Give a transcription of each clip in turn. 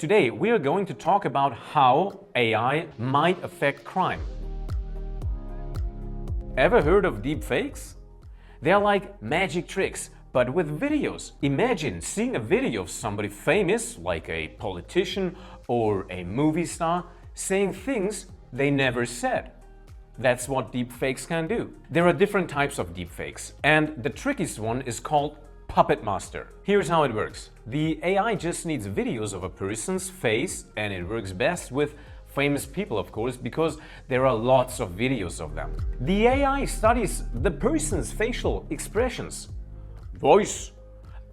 Today we are going to talk about how AI might affect crime. Ever heard of deepfakes? They are like magic tricks, but with videos. Imagine seeing a video of somebody famous, like a politician or a movie star, saying things they never said. That's what deepfakes can do. There are different types of deepfakes, and the trickiest one is called Puppet Master. Here's how it works. The AI just needs videos of a person's face, and it works best with famous people, of course, because there are lots of videos of them. The AI studies the person's facial expressions, voice,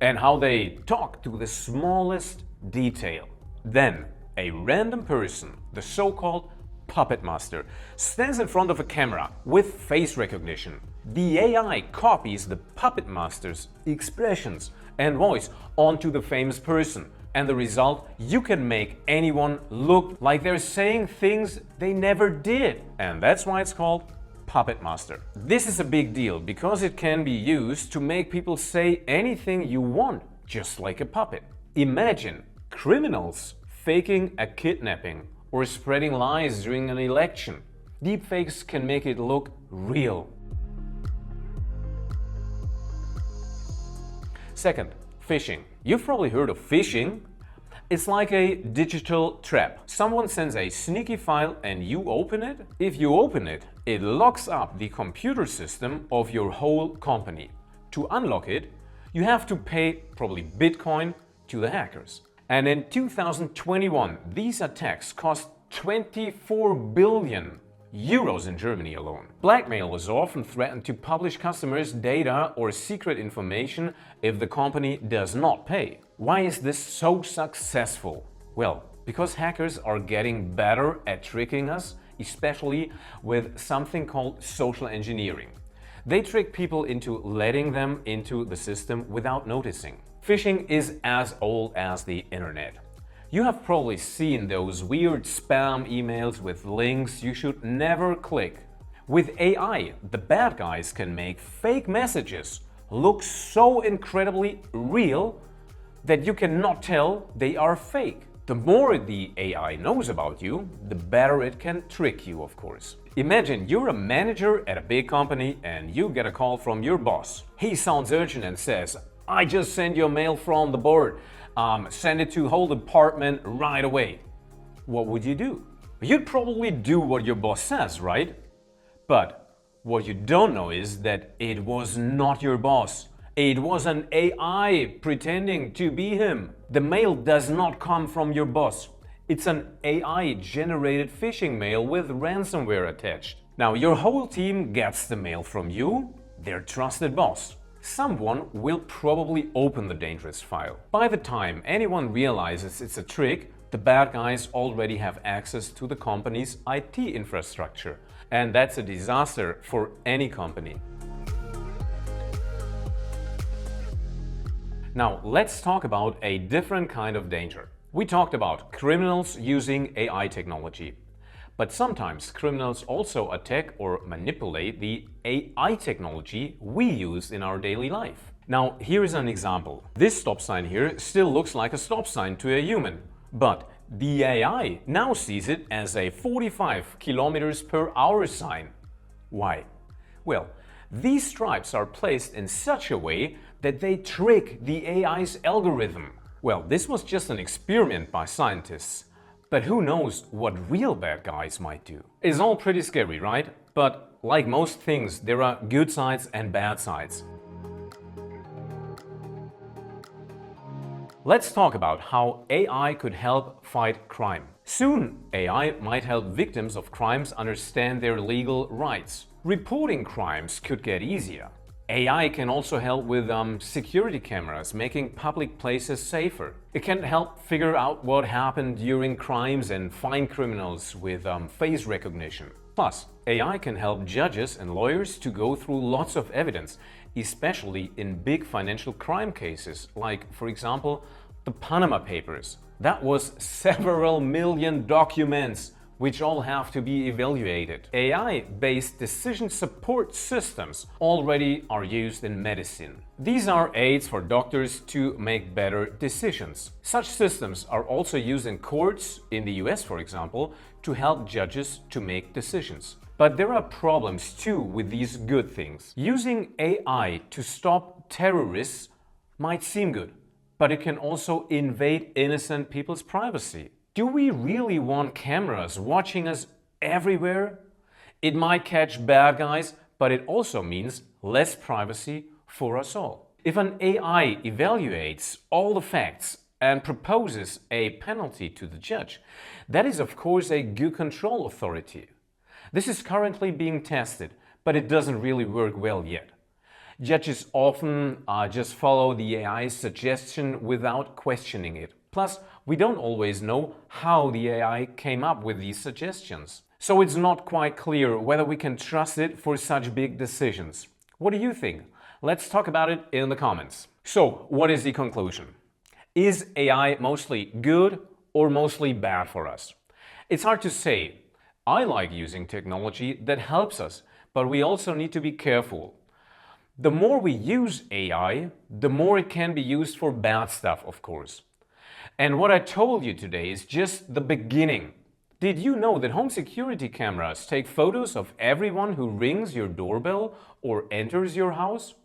and how they talk to the smallest detail. Then, a random person, the so-called Puppet Master, stands in front of a camera with face recognition. The AI copies the Puppet Master's expressions and voice onto the famous person. And the result, you can make anyone look like they're saying things they never did. And that's why it's called Puppet Master. This is a big deal because it can be used to make people say anything you want, just like a puppet. Imagine criminals faking a kidnapping or spreading lies during an election. Deepfakes can make it look real. Second, phishing. You've probably heard of phishing. It's like a digital trap. Someone sends a sneaky file and you open it. If you open it, it locks up the computer system of your whole company. To unlock it, you have to pay probably Bitcoin to the hackers. And in 2021, these attacks cost 24 billion euros in Germany alone. Blackmailers often threaten to publish customers' data or secret information if the company does not pay. Why is this so successful? Well, because hackers are getting better at tricking us, especially with something called social engineering. They trick people into letting them into the system without noticing. Phishing is as old as the internet. You have probably seen those weird spam emails with links you should never click. With AI, the bad guys can make fake messages look so incredibly real that you cannot tell they are fake. The more the AI knows about you, the better it can trick you, of course. Imagine you're a manager at a big company and you get a call from your boss. He sounds urgent and says, "I just sent you a mail from the board. Send it to whole department right away." What would you do? You'd probably do what your boss says, right? But what you don't know is that it was not your boss. It was an AI pretending to be him. The mail does not come from your boss. It's an AI-generated phishing mail with ransomware attached. Now, your whole team gets the mail from you, their trusted boss. Someone will probably open the dangerous file. By the time anyone realizes it's a trick, the bad guys already have access to the company's IT infrastructure. And that's a disaster for any company. Now, let's talk about a different kind of danger. We talked about criminals using AI technology. But sometimes criminals also attack or manipulate the AI technology we use in our daily life. Now, here is an example. This stop sign here still looks like a stop sign to a human, but the AI now sees it as a 45 km/h sign. Why? Well, these stripes are placed in such a way that they trick the AI's algorithm. Well, this was just an experiment by scientists. But who knows what real bad guys might do? It's all pretty scary, right? But like most things, there are good sides and bad sides. Let's talk about how AI could help fight crime. Soon, AI might help victims of crimes understand their legal rights. Reporting crimes could get easier. AI can also help with security cameras, making public places safer. It can help figure out what happened during crimes and find criminals with face recognition. Plus, AI can help judges and lawyers to go through lots of evidence, especially in big financial crime cases, like, for example, the Panama Papers. That was several million documents which all have to be evaluated. AI-based decision support systems already are used in medicine. These are aids for doctors to make better decisions. Such systems are also used in courts, in the US for example, to help judges to make decisions. But there are problems too with these good things. Using AI to stop terrorists might seem good, but it can also invade innocent people's privacy. Do we really want cameras watching us everywhere? It might catch bad guys, but it also means less privacy for us all. If an AI evaluates all the facts and proposes a penalty to the judge, that is of course a good control authority. This is currently being tested, but it doesn't really work well yet. Judges often just follow the AI's suggestion without questioning it. Plus, we don't always know how the AI came up with these suggestions. So it's not quite clear whether we can trust it for such big decisions. What do you think? Let's talk about it in the comments. So, what is the conclusion? Is AI mostly good or mostly bad for us? It's hard to say. I like using technology that helps us, but we also need to be careful. The more we use AI, the more it can be used for bad stuff, of course. And what I told you today is just the beginning. Did you know that home security cameras take photos of everyone who rings your doorbell or enters your house?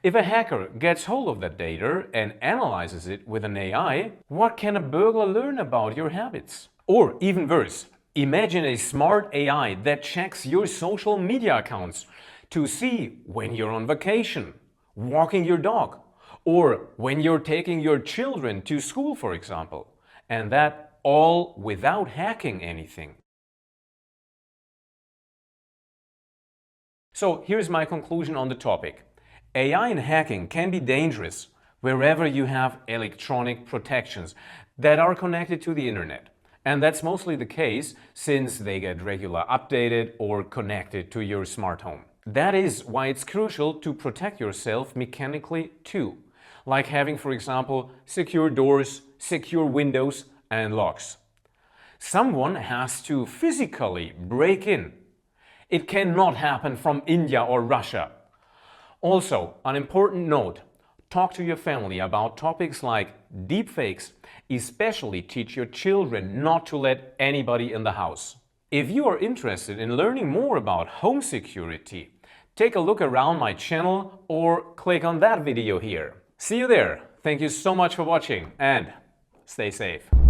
If a hacker gets hold of that data and analyzes it with an AI, what can a burglar learn about your habits? Or even worse, imagine a smart AI that checks your social media accounts to see when you're on vacation, walking your dog, or when you're taking your children to school, for example. And that all without hacking anything. So here's my conclusion on the topic. AI and hacking can be dangerous wherever you have electronic protections that are connected to the internet. And that's mostly the case since they get regularly updated or connected to your smart home. That is why it's crucial to protect yourself mechanically too, like having, for example, secure doors, secure windows and locks. Someone has to physically break in. It cannot happen from India or Russia. Also, an important note, talk to your family about topics like deepfakes, especially teach your children not to let anybody in the house. If you are interested in learning more about home security, take a look around my channel or click on that video here. See you there. Thank you so much for watching and stay safe.